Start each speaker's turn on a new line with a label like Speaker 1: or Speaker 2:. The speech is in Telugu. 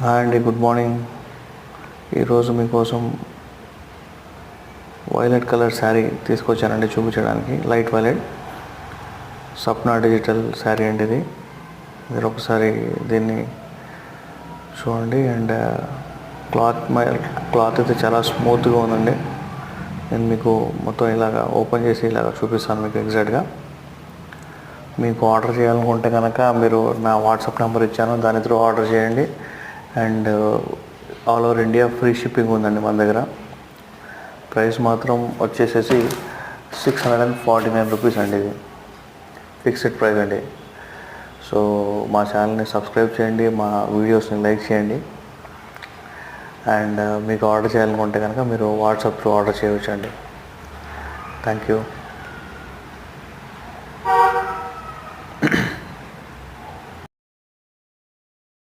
Speaker 1: హాయ్ అండి, గుడ్ మార్నింగ్. ఈరోజు మీకోసం వైలెట్ కలర్ శారీ తీసుకొచ్చానండి చూపించడానికి. Light violet Sapna digital sari అండి ఇది. మీరు ఒకసారి దీన్ని చూడండి. అండ్ క్లాత్ అయితే చాలా స్మూత్గా ఉందండి. నేను మీకు మొత్తం ఇలాగా ఓపెన్ చేసి ఇలాగ చూపిస్తాను మీకు ఎగ్జాక్ట్గా. మీకు ఆర్డర్ చేయాలనుకుంటే కనుక మీరు నా వాట్సాప్ నెంబర్ ఇచ్చాను, దాని త్రూ ఆర్డర్ చేయండి. And all over India free shipping ఉందండి మన దగ్గర. ప్రైస్ మాత్రం వచ్చేసేసి 649 రూపీస్ అండి. ఇది ఫిక్స్డ్ ప్రైస్ అండి. సో మా ఛానల్ని సబ్స్క్రైబ్ చేయండి, మా వీడియోస్ని లైక్ చేయండి. అండ్ మీకు ఆర్డర్ చేయాలనుకుంటే కనుక మీరు వాట్సాప్ త్రూ ఆర్డర్ చేయవచ్చండి. Thank you.